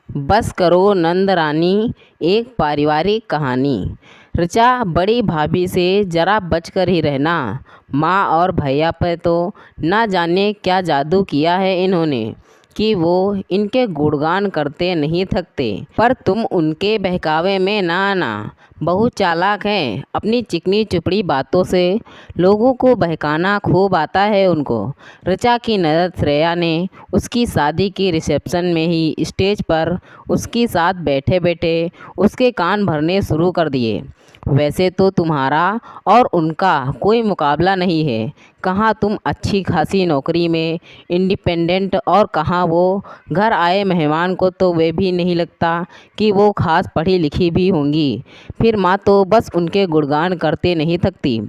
बस करो नंद रानी, एक पारिवारिक कहानी। ऋचा, बड़ी भाभी से ज़रा बचकर ही रहना। माँ और भैया पर तो ना जाने क्या जादू किया है इन्होंने कि वो इनके गुणगान करते नहीं थकते। पर तुम उनके बहकावे में ना आना। बहुत चालाक हैं, अपनी चिकनी चुपड़ी बातों से लोगों को बहकाना खूब आता है उनको। ऋचा की नज़र श्रेया ने उसकी शादी की रिसेप्शन में ही स्टेज पर उसके साथ बैठे बैठे उसके कान भरने शुरू कर दिए। वैसे तो तुम्हारा और उनका कोई मुकाबला नहीं है। कहाँ तुम अच्छी खासी नौकरी में इंडिपेंडेंट, और कहाँ वो घर आए मेहमान को तो वे भी नहीं लगता कि वो खास पढ़ी लिखी भी होंगी। फिर माँ तो बस उनके गुणगान करते नहीं थकती,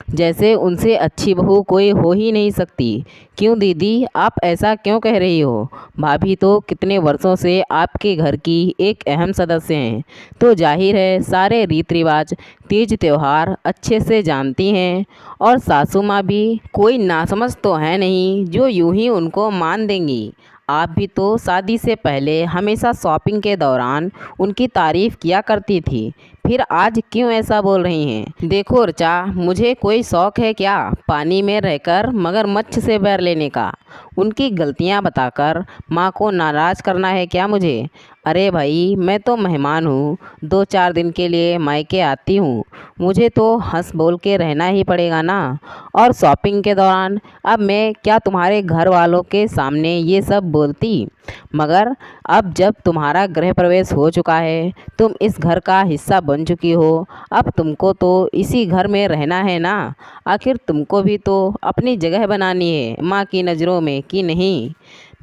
जैसे उनसे अच्छी बहू कोई हो ही नहीं सकती। क्यों दीदी, आप ऐसा क्यों कह रही हो? भाभी तो कितने वर्षों से आपके घर की एक अहम सदस्य हैं, तो जाहिर है सारे रीति रिवाज, तीज त्यौहार अच्छे से जानती हैं। और सासू माँ भी कोई नासमझ तो है नहीं जो यूं ही उनको मान देंगी। आप भी तो शादी से पहले हमेशा शॉपिंग के दौरान उनकी तारीफ़ किया करती थी। फिर आज क्यों ऐसा बोल रही हैं? देखो ऋचा, मुझे कोई शौक़ है क्या पानी में रहकर मगरमच्छ से बैर लेने का? उनकी गलतियां बताकर माँ को नाराज़ करना है क्या मुझे? अरे भाई, मैं तो मेहमान हूँ, 2-4 दिन के लिए मायके आती हूँ, मुझे तो हंस बोल के रहना ही पड़ेगा ना। और शॉपिंग के दौरान अब मैं क्या तुम्हारे घर वालों के सामने ये सब बोलती? मगर अब जब तुम्हारा गृह प्रवेश हो चुका है, तुम इस घर का हिस्सा बन चुकी हो, अब तुमको तो इसी घर में रहना है ना। आखिर तुमको भी तो अपनी जगह बनानी है माँ की नज़रों में, कि नहीं?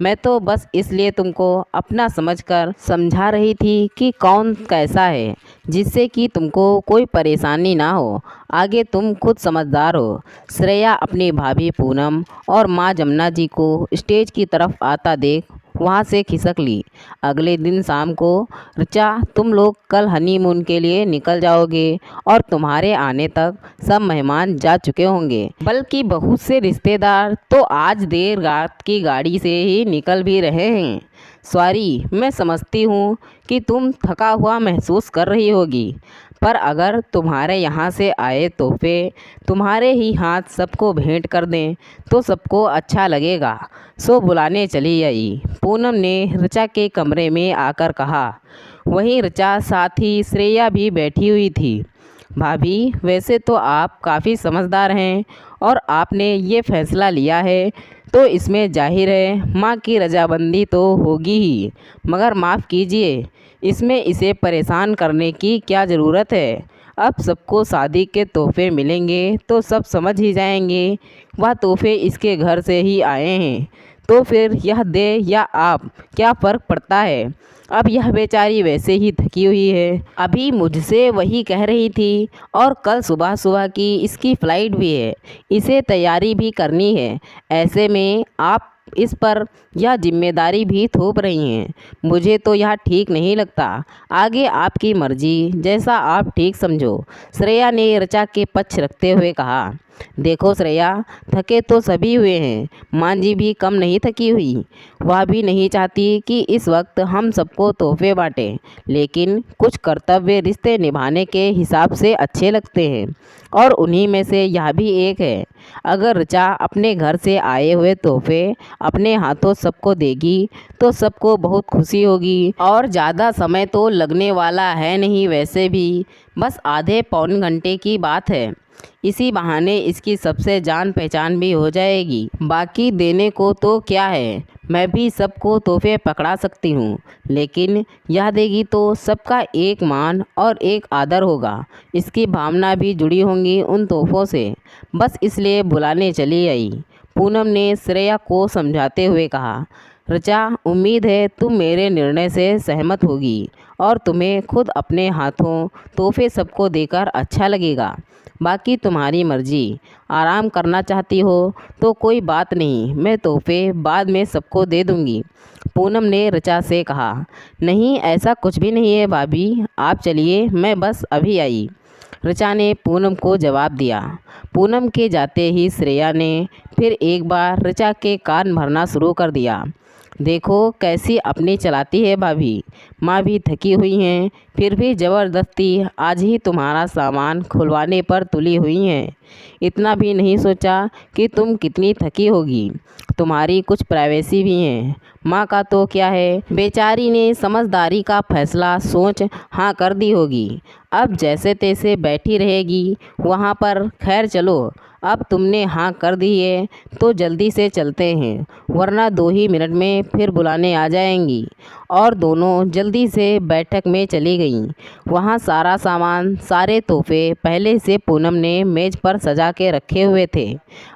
मैं तो बस इसलिए तुमको अपना समझकर समझा रही थी कि कौन कैसा है, जिससे कि तुमको कोई परेशानी ना हो। आगे तुम खुद समझदार हो। श्रेया अपनी भाभी पूनम और माँ जमुना जी को स्टेज की तरफ आता देख वहाँ से खिसक ली। अगले दिन शाम को, ऋचा, तुम लोग कल हनीमून के लिए निकल जाओगे और तुम्हारे आने तक सब मेहमान जा चुके होंगे। बल्कि बहुत से रिश्तेदार तो आज देर रात की गाड़ी से ही निकल भी रहे हैं। सॉरी, मैं समझती हूँ कि तुम थका हुआ महसूस कर रही होगी, पर अगर तुम्हारे यहाँ से आए तोहफे तुम्हारे ही हाथ सबको भेंट कर दें तो सबको अच्छा लगेगा। सो बुलाने चली आई, पूनम ने ऋचा के कमरे में आकर कहा। वहीं ऋचा साथ ही श्रेया भी बैठी हुई थी। भाभी, वैसे तो आप काफ़ी समझदार हैं और आपने ये फैसला लिया है, तो इसमें जाहिर है माँ की रजामंदी तो होगी ही, मगर माफ़ कीजिए, इसमें इसे परेशान करने की क्या ज़रूरत है? अब सबको शादी के तोहफे मिलेंगे तो सब समझ ही जाएंगे वह तोहफे इसके घर से ही आए हैं, तो फिर यह दे या आप, क्या फ़र्क पड़ता है? अब यह बेचारी वैसे ही थकी हुई है, अभी मुझसे वही कह रही थी, और कल सुबह सुबह की इसकी फ़्लाइट भी है, इसे तैयारी भी करनी है। ऐसे में आप इस पर यह जिम्मेदारी भी थोप रही हैं। मुझे तो यह ठीक नहीं लगता। आगे आपकी मर्जी, जैसा आप ठीक समझो, श्रेया ने ऋचा के पक्ष रखते हुए कहा। देखो श्रेया, थके तो सभी हुए हैं, माँ जी भी कम नहीं थकी हुई। वह भी नहीं चाहती कि इस वक्त हम सबको तोहफे बांटें, लेकिन कुछ कर्तव्य रिश्ते निभाने के हिसाब से अच्छे लगते हैं, और उन्हीं में से यह भी एक है। अगर ऋचा अपने घर से आए हुए तोहफे अपने हाथों सबको देगी तो सबको बहुत खुशी होगी, और ज़्यादा समय तो लगने वाला है नहीं, वैसे भी बस आधे पौन घंटे की बात है। इसी बहाने इसकी सबसे जान पहचान भी हो जाएगी। बाकी देने को तो क्या है, मैं भी सबको तोहफे पकड़ा सकती हूँ, लेकिन यह देगी तो सबका एक मान और एक आदर होगा। इसकी भावना भी जुड़ी होंगी उन तोहफों से, बस इसलिए बुलाने चली आई, पूनम ने श्रेया को समझाते हुए कहा। ऋचा, उम्मीद है तुम मेरे निर्णय से सहमत होगी और तुम्हें खुद अपने हाथों तोहफे सबको देकर अच्छा लगेगा। बाकी तुम्हारी मर्जी। आराम करना चाहती हो तो कोई बात नहीं, मैं तोहफे बाद में सबको दे दूंगी, पूनम ने ऋचा से कहा। नहीं, ऐसा कुछ भी नहीं है भाभी, आप चलिए, मैं बस अभी आई, ऋचा ने पूनम को जवाब दिया। पूनम के जाते ही श्रेया ने फिर एक बार ऋचा के कान भरना शुरू कर दिया। देखो कैसी अपनी चलाती है भाभी। माँ भी थकी हुई हैं, फिर भी ज़बरदस्ती आज ही तुम्हारा सामान खुलवाने पर तुली हुई हैं। इतना भी नहीं सोचा कि तुम कितनी थकी होगी। तुम्हारी कुछ प्राइवेसी भी है। माँ का तो क्या है, बेचारी ने समझदारी का फैसला सोच हाँ कर दी होगी। अब जैसे तैसे बैठी रहेगी वहाँ पर। खैर चलो, अब तुमने हाँ कर दी है तो जल्दी से चलते हैं, वरना 2 ही मिनट में फिर बुलाने आ जाएंगी। और दोनों जल्दी से बैठक में चली गईं। वहाँ सारा सामान, सारे तोहफे पहले से पूनम ने मेज़ पर सजा के रखे हुए थे।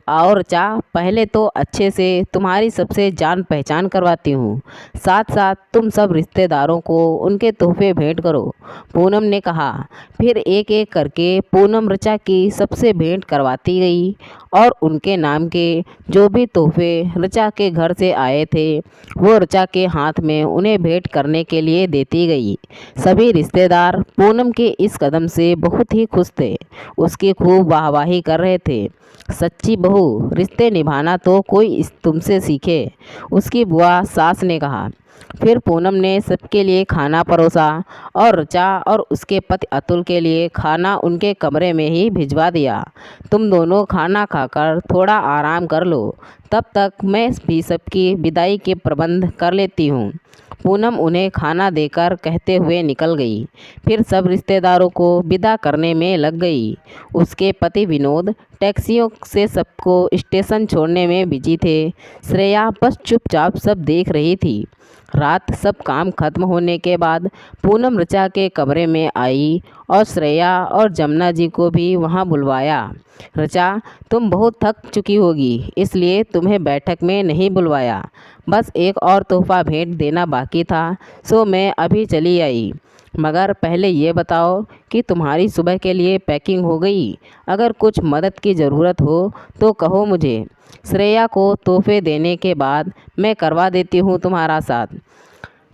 और पहले तो अच्छे से तुम्हारी सबसे जान पहचान करवाती हूँ, साथ साथ तुम सब रिश्तेदारों को उनके तोहफे भेंट करो, पूनम ने कहा। फिर एक एक करके पूनम ऋचा की सबसे भेंट करवाती गई और उनके नाम के जो भी तोहफे ऋचा के घर से आए थे वो ऋचा के हाथ में उन्हें भेंट करने के लिए देती गई। सभी रिश्तेदार पूनम के इस कदम से बहुत ही खुश थे, उसकी खूब वाहवाही कर रहे थे। सच्ची बहू, रिश्ते निभाना तो कोई तुमसे सीखे, उसकी बुआ सास ने कहा। फिर पूनम ने सबके लिए खाना परोसा और ऋचा और उसके पति अतुल के लिए खाना उनके कमरे में ही भिजवा दिया। तुम दोनों खाना खाकर थोड़ा आराम कर लो, तब तक मैं भी सबकी विदाई के प्रबंध कर लेती हूँ, पूनम उन्हें खाना देकर कहते हुए निकल गई। फिर सब रिश्तेदारों को विदा करने में लग गई। उसके पति विनोद टैक्सियों से सबको स्टेशन छोड़ने में बिजी थे। श्रेया बस चुपचाप सब देख रही थी। रात सब काम खत्म होने के बाद पूनम ऋचा के कमरे में आई और श्रेया और जमुना जी को भी वहां बुलवाया। ऋचा, तुम बहुत थक चुकी होगी, इसलिए तुम्हें बैठक में नहीं बुलवाया। बस एक और तोहफा भेंट देना बाकी था, सो मैं अभी चली आई। मगर पहले ये बताओ कि तुम्हारी सुबह के लिए पैकिंग हो गई? अगर कुछ मदद की ज़रूरत हो तो कहो मुझे। श्रेया को तोहफे देने के बाद मैं करवा देती हूँ तुम्हारा साथ,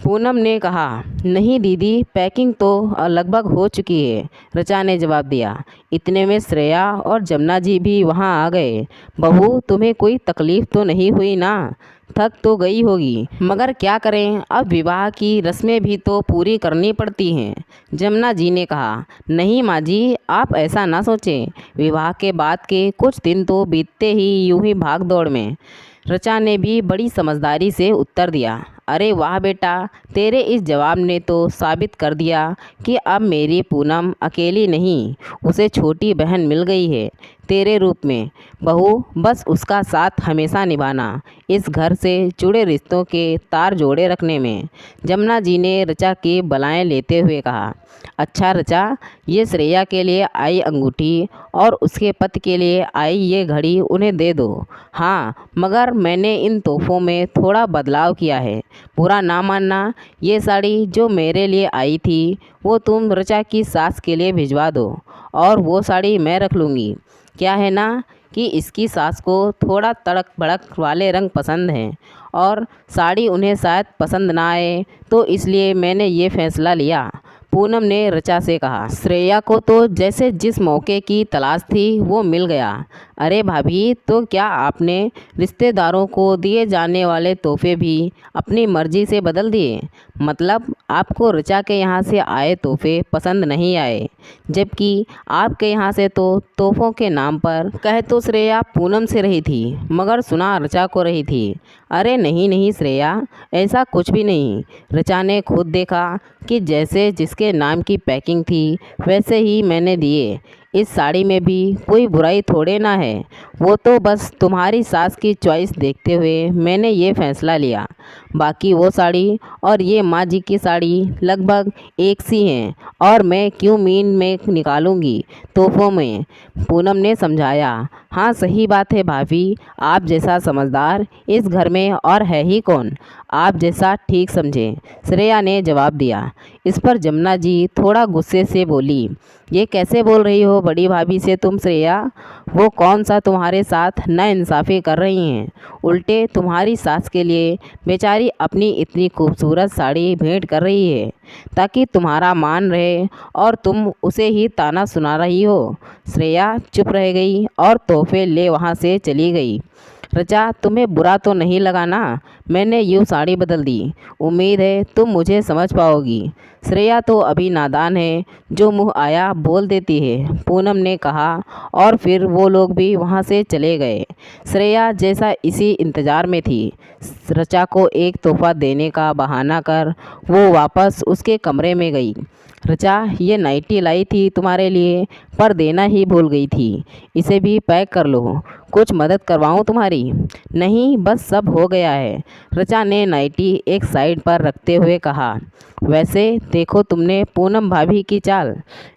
पूनम ने कहा। नहीं दीदी, पैकिंग तो लगभग हो चुकी है, ऋचा ने जवाब दिया। इतने में श्रेया और जमुना जी भी वहाँ आ गए। बहू, तुम्हें कोई तकलीफ़ तो नहीं हुई ना? थक तो गई होगी, मगर क्या करें, अब विवाह की रस्में भी तो पूरी करनी पड़ती हैं, जमुना जी ने कहा। नहीं माँ जी, आप ऐसा ना सोचें, विवाह के बाद के कुछ दिन तो बीतते ही यूं ही भाग दौड़ में, ऋचा ने भी बड़ी समझदारी से उत्तर दिया। अरे वाह बेटा, तेरे इस जवाब ने तो साबित कर दिया कि अब मेरी पूनम अकेली नहीं, उसे छोटी बहन मिल गई है तेरे रूप में। बहू, बस उसका साथ हमेशा निभाना, इस घर से जुड़े रिश्तों के तार जोड़े रखने में, जमुना जी ने ऋचा की बलाएं लेते हुए कहा। अच्छा ऋचा, ये श्रेया के लिए आई अंगूठी और उसके पति के लिए आई ये घड़ी उन्हें दे दो। हाँ, मगर मैंने इन तोहफों में थोड़ा बदलाव किया है, बुरा ना मानना। ये साड़ी जो मेरे लिए आई थी वो तुम ऋचा की सास के लिए भिजवा दो, और वो साड़ी मैं रख लूँगी। क्या है ना कि इसकी सास को थोड़ा तड़क भड़क वाले रंग पसंद हैं और साड़ी उन्हें शायद पसंद ना आए, तो इसलिए मैंने ये फ़ैसला लिया, पूनम ने ऋचा से कहा। श्रेया को तो जैसे जिस मौके की तलाश थी वो मिल गया। अरे भाभी, तो क्या आपने रिश्तेदारों को दिए जाने वाले तोहफे भी अपनी मर्जी से बदल दिए? मतलब आपको ऋचा के यहाँ से आए तोहफे पसंद नहीं आए, जबकि आपके यहाँ से तो तोहफों के नाम पर कह तो श्रेया पूनम से रही थी, मगर सुना ऋचा को रही थी। अरे नहीं नहीं श्रेया, ऐसा कुछ भी नहीं। ऋचा ने खुद देखा कि जैसे जिसके नाम की पैकिंग थी वैसे ही मैंने दिए। इस साड़ी में भी कोई बुराई थोड़े ना है, वो तो बस तुम्हारी सास की चॉइस देखते हुए मैंने ये फ़ैसला लिया। बाकी वो साड़ी और ये माँ जी की साड़ी लगभग एक सी हैं, और मैं क्यों मीन में निकालूंगी तोहफों में, पूनम ने समझाया। हाँ सही बात है भाभी, आप जैसा समझदार इस घर में और है ही कौन, आप जैसा ठीक समझे, श्रेया ने जवाब दिया। इस पर जमुना जी थोड़ा गुस्से से बोली। ये कैसे बोल रही हो बड़ी भाभी से तुम श्रेया? वो कौन सा तुम्हारे साथ नाइंसाफ़ी कर रही हैं? उल्टे तुम्हारी सास के लिए बेचारी अपनी इतनी खूबसूरत साड़ी भेंट कर रही है ताकि तुम्हारा मान रहे, और तुम उसे ही ताना सुना रही हो। श्रेया चुप रह गई और तोहफे ले वहाँ से चली गई। ऋचा, तुम्हें बुरा तो नहीं लगा ना? मैंने यूँ साड़ी बदल दी। उम्मीद है तुम मुझे समझ पाओगी। श्रेया तो अभी नादान है, जो मुँह आया बोल देती है, पूनम ने कहा और फिर वो लोग भी वहाँ से चले गए। श्रेया जैसा इसी इंतज़ार में थी। ऋचा को एक तोहफ़ा देने का बहाना कर वो वापस उसके कमरे में गई। ऋचा, ये नाइटी लाई थी तुम्हारे लिए, पर देना ही भूल गई थी। इसे भी पैक कर लो। कुछ मदद करवाऊँ तुम्हारी? नहीं, बस सब हो गया है, ऋचा ने नाइटी एक साइड पर रखते हुए कहा। वैसे देखो तुमने पूनम भाभी की चाल,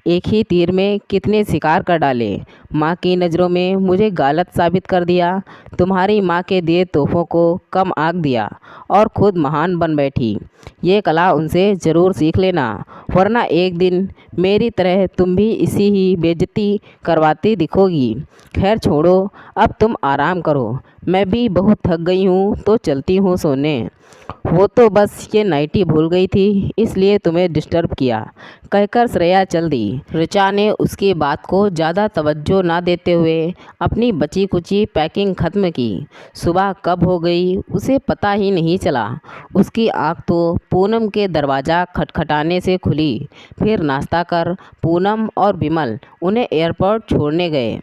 एक ही तीर में कितने शिकार कर डाले। माँ की नज़रों में मुझे गलत साबित कर दिया, तुम्हारी माँ के दिए तोहफ़ों को कम आंक दिया और खुद महान बन बैठी। ये कला उनसे ज़रूर सीख लेना, वरना एक दिन मेरी तरह तुम भी इसी ही बेइज्जती करवाती दिखोगी। खैर छोड़ो, अब तुम आराम करो, मैं भी बहुत थक गई हूँ तो चलती हूँ सोने। वो तो बस ये नाइटी भूल गई थी, इसलिए तुम्हें डिस्टर्ब किया, कहकर श्रेया चल दी। ऋचा ने उसकी बात को ज़्यादा तवज्जो ना देते हुए अपनी बची कुची पैकिंग ख़त्म की। सुबह कब हो गई उसे पता ही नहीं चला। उसकी आँख तो पूनम के दरवाज़ा खटखटाने से खुली। फिर नाश्ता कर पूनम और विमल उन्हें एयरपोर्ट छोड़ने गए।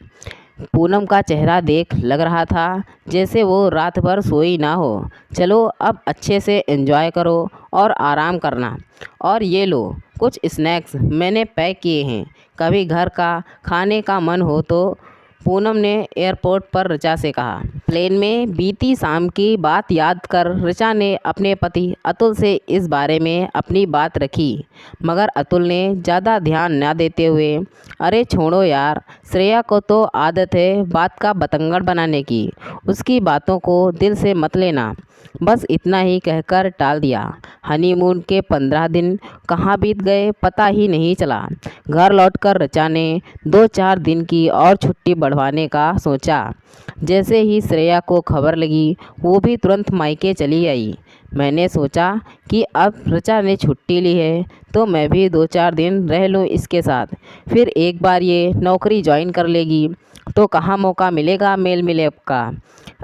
पूनम का चेहरा देख लग रहा था जैसे वो रात भर सोई ना हो। चलो अब अच्छे से एंजॉय करो और आराम करना। और ये लो कुछ स्नैक्स मैंने पैक किए हैं, कभी घर का खाने का मन हो तो, पूनम ने एयरपोर्ट पर ऋचा से कहा। प्लेन में बीती शाम की बात याद कर ऋचा ने अपने पति अतुल से इस बारे में अपनी बात रखी, मगर अतुल ने ज़्यादा ध्यान न देते हुए, अरे छोड़ो यार, श्रेया को तो आदत है बात का बतंगड़ बनाने की, उसकी बातों को दिल से मत लेना, बस इतना ही कहकर टाल दिया। हनीमून के 15 दिन कहाँ बीत गए पता ही नहीं चला। घर लौटकर ऋचा ने 2-4 दिन की और छुट्टी बढ़वाने का सोचा। जैसे ही श्रेया को खबर लगी वो भी तुरंत मायके चली आई। मैंने सोचा कि अब ऋचा ने छुट्टी ली है तो मैं भी 2-4 दिन रह लूँ इसके साथ, फिर एक बार ये नौकरी ज्वाइन कर लेगी तो कहाँ मौका मिलेगा मेल मिलाप का।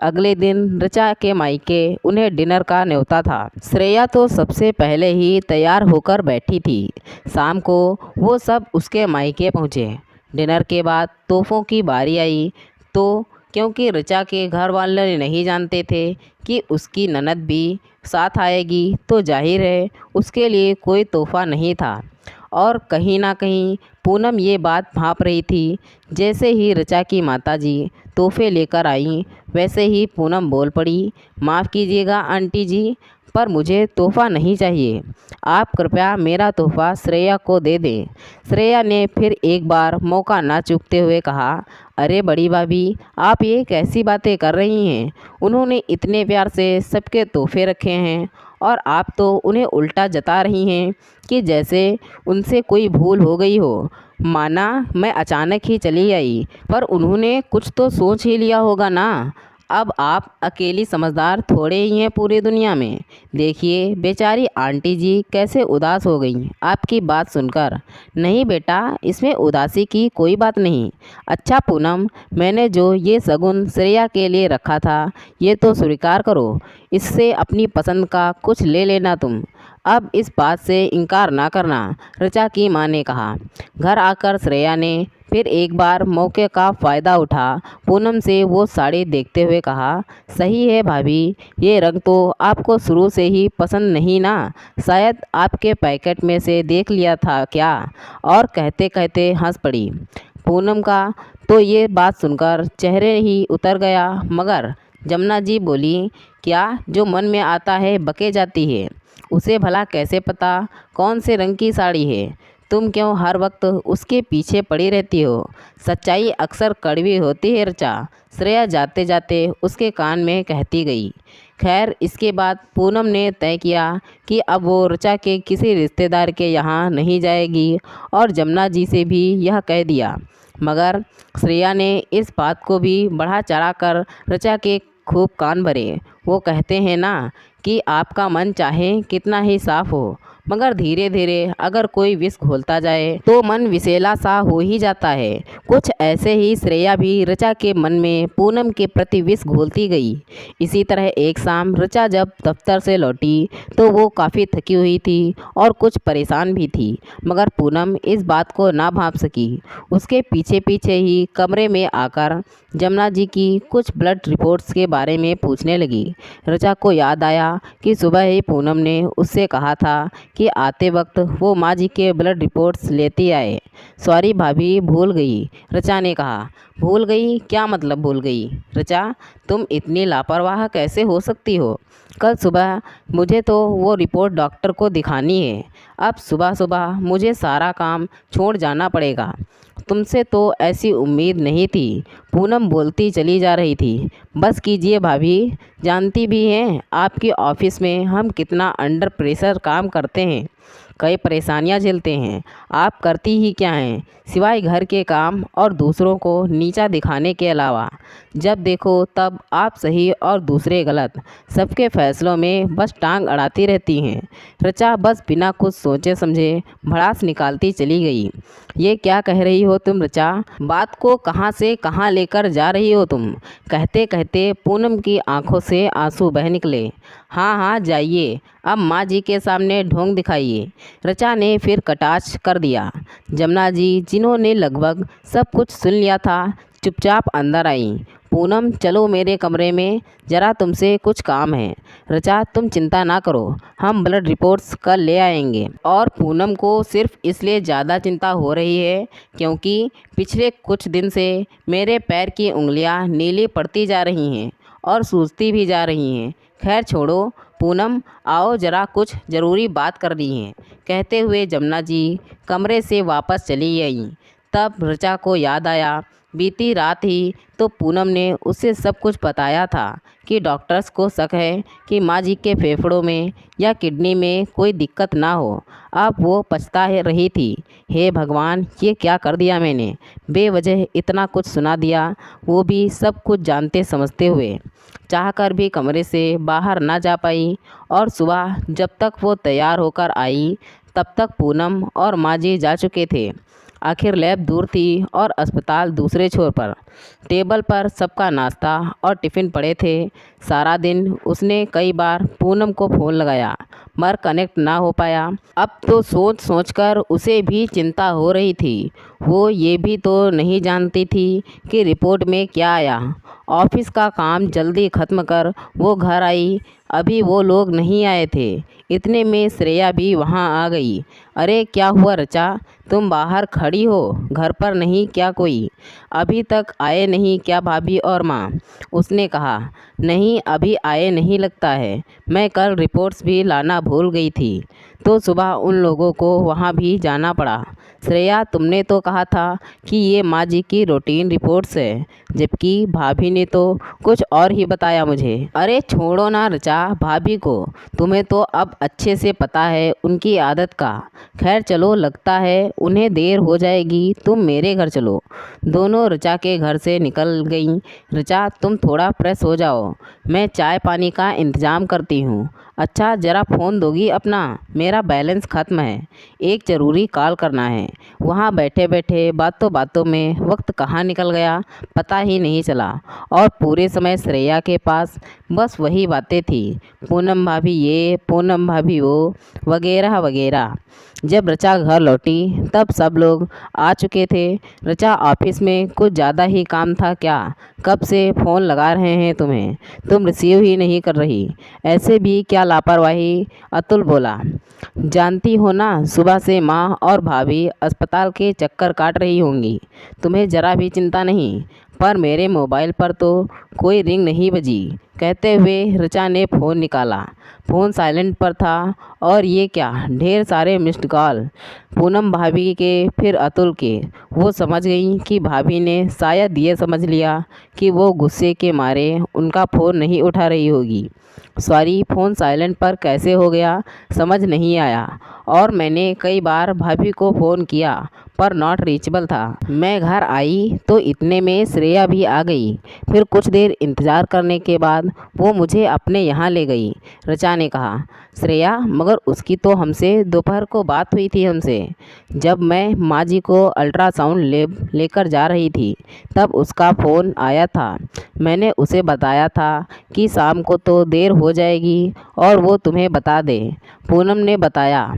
अगले दिन ऋचा के मायके उन्हें डिनर का न्योता था। श्रेया तो सबसे पहले ही तैयार होकर बैठी थी। शाम को वो सब उसके मायके पहुँचे। डिनर के बाद तोहफ़ों की बारी आई तो क्योंकि ऋचा के घर वाले नहीं जानते थे कि उसकी ननद भी साथ आएगी, तो जाहिर है उसके लिए कोई तोहफ़ा नहीं था। और कहीं ना कहीं पूनम ये बात भांप रही थी। जैसे ही ऋचा की माताजी तोहफ़े लेकर आईं, वैसे ही पूनम बोल पड़ी, माफ़ कीजिएगा आंटी जी, पर मुझे तोहफ़ा नहीं चाहिए, आप कृपया मेरा तोहफ़ा श्रेया को दे दें। श्रेया ने फिर एक बार मौका ना चूकते हुए कहा, अरे बड़ी भाभी, आप ये कैसी बातें कर रही हैं? उन्होंने इतने प्यार से सबके तोहफ़े रखे हैं और आप तो उन्हें उल्टा जता रही हैं कि जैसे उनसे कोई भूल हो गई हो। माना मैं अचानक ही चली आई, पर उन्होंने कुछ तो सोच ही लिया होगा ना। अब आप अकेली समझदार थोड़े ही हैं पूरी दुनिया में। देखिए बेचारी आंटी जी कैसे उदास हो गई आपकी बात सुनकर। नहीं बेटा, इसमें उदासी की कोई बात नहीं। अच्छा पूनम, मैंने जो ये शगुन श्रेया के लिए रखा था ये तो स्वीकार करो, इससे अपनी पसंद का कुछ ले लेना तुम। अब इस बात से इनकार ना करना, ऋचा की माँ ने कहा। घर आकर श्रेया ने फिर एक बार मौके का फ़ायदा उठा पूनम से वो साड़ी देखते हुए कहा, सही है भाभी, ये रंग तो आपको शुरू से ही पसंद नहीं ना, शायद आपके पैकेट में से देख लिया था क्या? और कहते कहते हंस पड़ी। पूनम का तो ये बात सुनकर चेहरे ही उतर गया, मगर जमुना जी बोली, क्या जो मन में आता है बके जाती है, उसे भला कैसे पता कौन से रंग की साड़ी है? तुम क्यों हर वक्त उसके पीछे पड़ी रहती हो? सच्चाई अक्सर कड़वी होती है ऋचा, श्रेया जाते जाते उसके कान में कहती गई। खैर इसके बाद पूनम ने तय किया कि अब वो ऋचा के किसी रिश्तेदार के यहाँ नहीं जाएगी और जमुना जी से भी यह कह दिया। मगर श्रेया ने इस बात को भी बढ़ा चढ़ा कर ऋचा के खूब कान भरे। वो कहते हैं ना कि आपका मन चाहे कितना ही साफ हो, मगर धीरे धीरे अगर कोई विष घोलता जाए तो मन विषैला सा हो ही जाता है। कुछ ऐसे ही श्रेया भी ऋचा के मन में पूनम के प्रति विष घोलती गई। इसी तरह एक शाम ऋचा जब दफ्तर से लौटी तो वो काफ़ी थकी हुई थी और कुछ परेशान भी थी, मगर पूनम इस बात को ना भांप सकी। उसके पीछे पीछे ही कमरे में आकर जमुना जी की कुछ ब्लड रिपोर्ट्स के बारे में पूछने लगी। ऋचा को याद आया कि सुबह ही पूनम ने उससे कहा था कि आते वक्त वो माँ जी के ब्लड रिपोर्ट्स लेती आए। सॉरी भाभी, भूल गई, ऋचा ने कहा। भूल गई? क्या मतलब भूल गई? ऋचा, तुम इतनी लापरवाह कैसे हो सकती हो? कल सुबह मुझे तो वो रिपोर्ट डॉक्टर को दिखानी है। अब सुबह सुबह मुझे सारा काम छोड़ जाना पड़ेगा। तुमसे तो ऐसी उम्मीद नहीं थी, पूनम बोलती चली जा रही थी। बस कीजिए भाभी, जानती भी हैं आपके ऑफिस में हम कितना अंडर प्रेशर काम करते हैं, कई परेशानियां झेलते हैं। आप करती ही क्या हैं सिवाय घर के काम और दूसरों को नीचा दिखाने के अलावा? जब देखो तब आप सही और दूसरे गलत, सबके फैसलों में बस टांग अड़ाती रहती हैं। ऋचा बस बिना कुछ सोचे समझे भड़ास निकालती चली गई। ये क्या कह रही हो तुम ऋचा? बात को कहाँ से कहाँ लेकर जा रही हो तुम? कहते कहते पूनम की आंखों से आंसू बह निकले। हाँ हाँ जाइए, अब माँ जी के सामने ढोंग दिखाइए, ऋचा ने फिर कटाक्ष कर दिया। जमुना जी, जिन्होंने लगभग सब कुछ सुन लिया था, चुपचाप अंदर आई। पूनम, चलो मेरे कमरे में, ज़रा तुमसे कुछ काम है। ऋचा, तुम चिंता ना करो, हम ब्लड रिपोर्ट्स कल ले आएंगे। और पूनम को सिर्फ इसलिए ज़्यादा चिंता हो रही है क्योंकि पिछले कुछ दिन से मेरे पैर की उंगलियां नीली पड़ती जा रही हैं और सूजती भी जा रही हैं। खैर छोड़ो पूनम, आओ ज़रा कुछ ज़रूरी बात करनी है। कहते हुए जमुना जी कमरे से वापस चली गईं। तब ऋचा को याद आया बीती रात ही तो पूनम ने उसे सब कुछ बताया था कि डॉक्टर्स को शक है कि माँ जी के फेफड़ों में या किडनी में कोई दिक्कत ना हो। अब वो पछता रही थी, हे भगवान, ये क्या कर दिया मैंने, बेवजह इतना कुछ सुना दिया, वो भी सब कुछ जानते समझते हुए। चाहकर भी कमरे से बाहर ना जा पाई और सुबह जब तक वो तैयार होकर आई तब तक पूनम और माँ जी जा चुके थे। आखिर लैब दूर थी और अस्पताल दूसरे छोर पर। टेबल पर सबका नाश्ता और टिफ़िन पड़े थे। सारा दिन उसने कई बार पूनम को फ़ोन लगाया मगर कनेक्ट ना हो पाया। अब तो सोच सोचकर उसे भी चिंता हो रही थी। वो ये भी तो नहीं जानती थी कि रिपोर्ट में क्या आया। ऑफिस का काम जल्दी ख़त्म कर वो घर आई, अभी वो लोग नहीं आए थे। इतने में श्रेया भी वहाँ आ गई। अरे क्या हुआ ऋचा, तुम बाहर खड़ी हो, घर पर नहीं क्या कोई? अभी तक आए नहीं क्या भाभी और माँ? उसने कहा। नहीं, अभी आए नहीं लगता है, मैं कल रिपोर्ट्स भी लाना भूल गई थी तो सुबह उन लोगों को वहाँ भी जाना पड़ा। श्रेया, तुमने तो कहा था कि ये माँ जी की रूटीन रिपोर्ट्स है, जबकि भाभी ने तो कुछ और ही बताया मुझे। अरे छोड़ो ना ऋचा भाभी को, तुम्हें तो अब अच्छे से पता है उनकी आदत का। खैर चलो, लगता है उन्हें देर हो जाएगी, तुम मेरे घर चलो। दोनों ऋचा के घर से निकल गईं। ऋचा, तुम थोड़ा फ्रेश हो जाओ, मैं चाय पानी का इंतज़ाम करती हूँ। अच्छा, ज़रा फ़ोन दोगी अपना, मेरा बैलेंस ख़त्म है, एक ज़रूरी कॉल करना है। वहाँ बैठे बैठे बातों बातों में वक्त कहाँ निकल गया पता ही नहीं चला और पूरे समय श्रेया के पास बस वही बातें थी, पूनम भाभी ये, पूनम भाभी वो, वगैरह वगैरह। जब ऋचा घर लौटी तब सब लोग आ चुके थे। ऋचा, ऑफिस में कुछ ज़्यादा ही काम था क्या? कब से फ़ोन लगा रहे हैं तुम्हें, तुम रिसीव ही नहीं कर रही, ऐसे भी क्या लापरवाही? अतुल बोला। जानती हो ना, सुबह से माँ और भाभी अस्पताल के चक्कर काट रही होंगी, तुम्हें ज़रा भी चिंता नहीं। पर मेरे मोबाइल पर तो कोई रिंग नहीं बजी। कहते हुए ऋचा ने फ़ोन निकाला। फ़ोन साइलेंट पर था और ये क्या, ढेर सारे मिस्ड कॉल, पूनम भाभी के, फिर अतुल के। वो समझ गई कि भाभी ने शायद ये समझ लिया कि वो गुस्से के मारे उनका फ़ोन नहीं उठा रही होगी। सॉरी, फ़ोन साइलेंट पर कैसे हो गया समझ नहीं आया, और मैंने कई बार भाभी को फ़ोन किया पर नॉट रीचेबल था। मैं घर आई तो इतने में श्रेया भी आ गई। फिर कुछ देर इंतज़ार करने के बाद वो मुझे अपने यहाँ ले गई। ऋचा ने कहा। श्रेया, मगर उसकी तो हमसे दोपहर को बात हुई थी हमसे। जब मैं माँ जी को अल्ट्रासाउंड लेकर जा रही थी तब उसका फ़ोन आया था। मैंने उसे बताया था कि शाम को तो देर हो जाएगी और वो तुम्हें बता दे। पूनम ने बताया।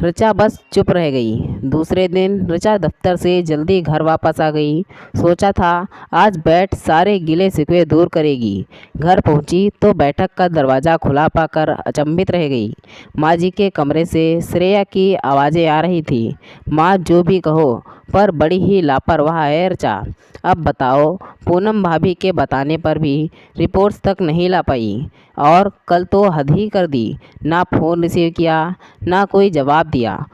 ऋचा बस चुप रह गई। दूसरे दिन ऋचा दफ्तर से जल्दी घर वापस आ गई। सोचा था आज बैठ सारे गिले शिकवे दूर करेगी। घर पहुंची तो बैठक का दरवाज़ा खुला पाकर अचंभित रह गई। माँ जी के कमरे से श्रेया की आवाज़ें आ रही थी। माँ जो भी कहो, पर बड़ी ही लापरवाह है ऋचा। अब बताओ, पूनम भाभी के बताने पर भी रिपोर्ट्स तक नहीं ला पाई और कल तो हद ही कर दी। ना फ़ोन रिसीव किया, ना कोई जवाब दिया।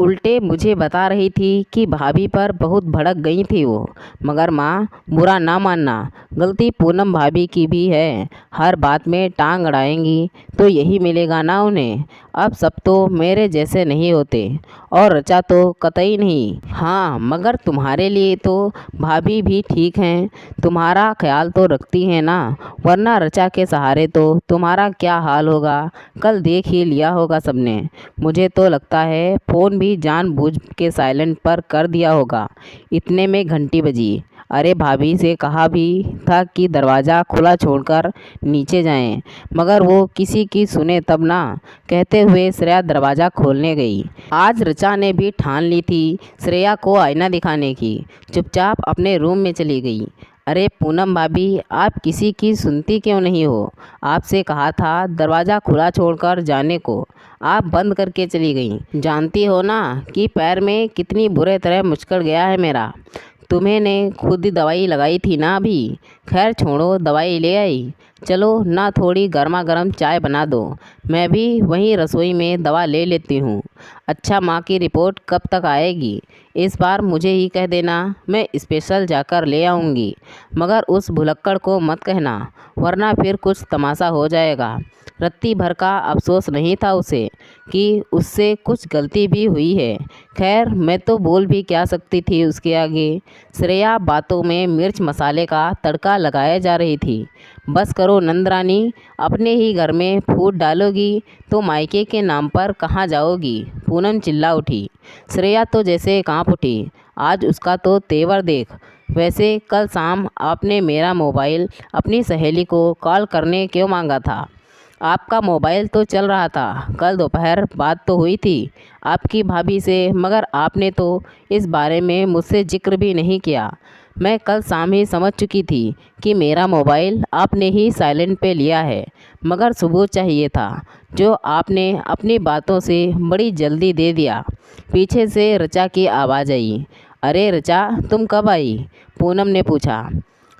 उल्टे मुझे बता रही थी कि भाभी पर बहुत भड़क गई थी वो। मगर माँ, बुरा ना मानना, गलती पूनम भाभी की भी है। हर बात में टांग अड़ाएंगी तो यही मिलेगा ना उन्हें। अब सब तो मेरे जैसे नहीं होते और ऋचा तो कतई नहीं। हाँ, मगर तुम्हारे लिए तो भाभी भी ठीक हैं, तुम्हारा ख्याल तो रखती हैं ना। वरना ऋचा के सहारे तो तुम्हारा क्या हाल होगा कल देख ही लिया होगा सबने। मुझे तो लगता है फ़ोन भी जानबूझ के साइलेंट पर कर दिया होगा। इतने में घंटी बजी। अरे भाभी से कहा भी था कि दरवाज़ा खुला छोड़कर नीचे जाएं, मगर वो किसी की सुने तब ना। कहते हुए श्रेया दरवाज़ा खोलने गई। आज ऋचा ने भी ठान ली थी श्रेया को आईना दिखाने की। चुपचाप अपने रूम में चली गई। अरे पूनम भाभी, आप किसी की सुनती क्यों नहीं हो? आपसे कहा था दरवाज़ा खुला छोड़कर जाने को, आप बंद करके चली गई। जानती हो ना कि पैर में कितनी बुरे तरह मुचकड़ गया है मेरा। तुम्हें ने खुद ही दवाई लगाई थी ना अभी। खैर छोड़ो, दवाई ले आई। चलो ना, थोड़ी गर्मा गर्म चाय बना दो, मैं भी वहीं रसोई में दवा ले लेती हूँ। अच्छा, माँ की रिपोर्ट कब तक आएगी? इस बार मुझे ही कह देना, मैं स्पेशल जाकर ले आऊँगी। मगर उस भुलक्कड़ को मत कहना, वरना फिर कुछ तमाशा हो जाएगा। रत्ती भर का अफसोस नहीं था उसे कि उससे कुछ गलती भी हुई है। खैर, मैं तो बोल भी क्या सकती थी उसके आगे। श्रेया बातों में मिर्च मसाले का तड़का लगाए जा रही थी। बस करो नंदरानी, अपने ही घर में फूट डालोगी तो मायके के नाम पर कहाँ जाओगी? पूनम चिल्ला उठी। श्रेया तो जैसे कांप उठी। आज उसका तो तेवर देख। वैसे कल शाम आपने मेरा मोबाइल अपनी सहेली को कॉल करने क्यों मांगा था? आपका मोबाइल तो चल रहा था। कल दोपहर बात तो हुई थी आपकी भाभी से, मगर आपने तो इस बारे में मुझसे जिक्र भी नहीं किया। मैं कल शाम ही समझ चुकी थी कि मेरा मोबाइल आपने ही साइलेंट पे लिया है, मगर सबूत चाहिए था जो आपने अपनी बातों से बड़ी जल्दी दे दिया। पीछे से ऋचा की आवाज़ आई। अरे ऋचा, तुम कब आई? पूनम ने पूछा।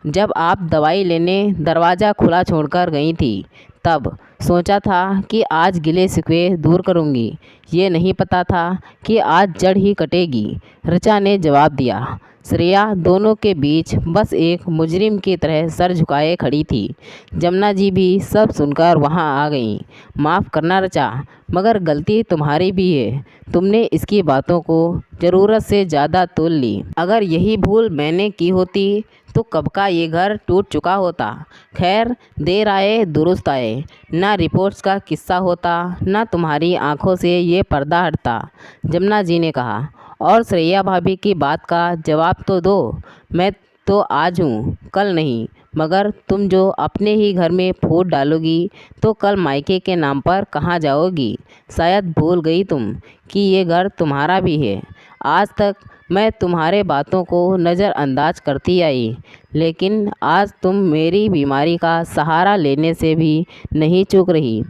जब आप दवाई लेने दरवाज़ा खुला छोड़कर गई थी तब। सोचा था कि आज गिले शिकवे दूर करूंगी, ये नहीं पता था कि आज जड़ ही कटेगी, ऋचा ने जवाब दिया। श्रेया दोनों के बीच बस एक मुजरिम की तरह सर झुकाए खड़ी थी। जमुना जी भी सब सुनकर वहां आ गईं। माफ़ करना ऋचा, मगर गलती तुम्हारी भी है। तुमने इसकी बातों को ज़रूरत से ज़्यादा तोल ली। अगर यही भूल मैंने की होती तो कब का ये घर टूट चुका होता। खैर, देर आए दुरुस्त आए। ना रिपोर्ट्स का किस्सा होता, ना तुम्हारी आंखों से ये पर्दा हटता, जमुना जी ने कहा। और श्रेया भाभी की बात का जवाब तो दो। मैं तो आज हूँ, कल नहीं। मगर तुम जो अपने ही घर में फूट डालोगी तो कल मायके के नाम पर कहाँ जाओगी? शायद भूल गई तुम कि ये घर तुम्हारा भी है। आज तक मैं तुम्हारे बातों को नज़रअंदाज करती आई, लेकिन आज तुम मेरी बीमारी का सहारा लेने से भी नहीं चूक रही।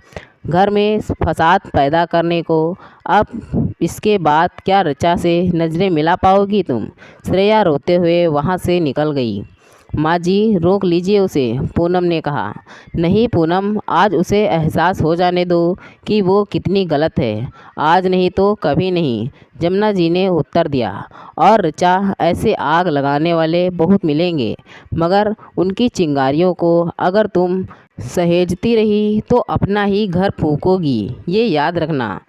घर में फसाद पैदा करने को अब इसके बाद क्या ऋचा से नज़रें मिला पाओगी तुम? श्रेया रोते हुए वहाँ से निकल गई। माँ जी, रोक लीजिए उसे, पूनम ने कहा। नहीं पूनम, आज उसे एहसास हो जाने दो कि वो कितनी गलत है। आज नहीं तो कभी नहीं, जमुना जी ने उत्तर दिया। और ऋचा, ऐसे आग लगाने वाले बहुत मिलेंगे, मगर उनकी चिंगारियों को अगर तुम सहेजती रही तो अपना ही घर फूकोगी, ये याद रखना।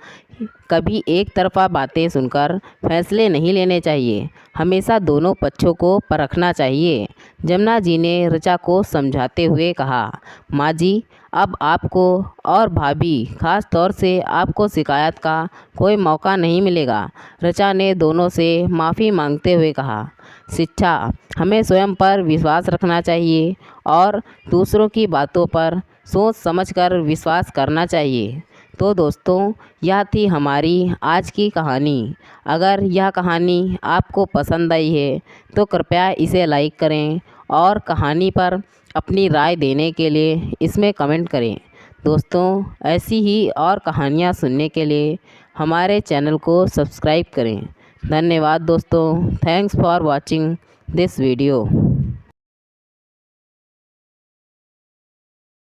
कभी एक तरफ़ा बातें सुनकर फैसले नहीं लेने चाहिए, हमेशा दोनों पक्षों को परखना चाहिए। जमुना जी ने ऋचा को समझाते हुए कहा, माँ जी, अब आपको और भाभी खास तौर से आपको शिकायत का कोई मौका नहीं मिलेगा। ऋचा ने दोनों से माफ़ी मांगते हुए कहा, शिक्षा हमें स्वयं पर विश्वास रखना चाहिए और दूसरों की बातों पर सोच समझकर विश्वास करना चाहिए। तो दोस्तों, यह थी हमारी आज की कहानी। अगर यह कहानी आपको पसंद आई है तो कृपया इसे लाइक करें और कहानी पर अपनी राय देने के लिए इसमें कमेंट करें। दोस्तों, ऐसी ही और कहानियाँ सुनने के लिए हमारे चैनल को सब्सक्राइब करें। धन्यवाद दोस्तों। Thanks for watching this video.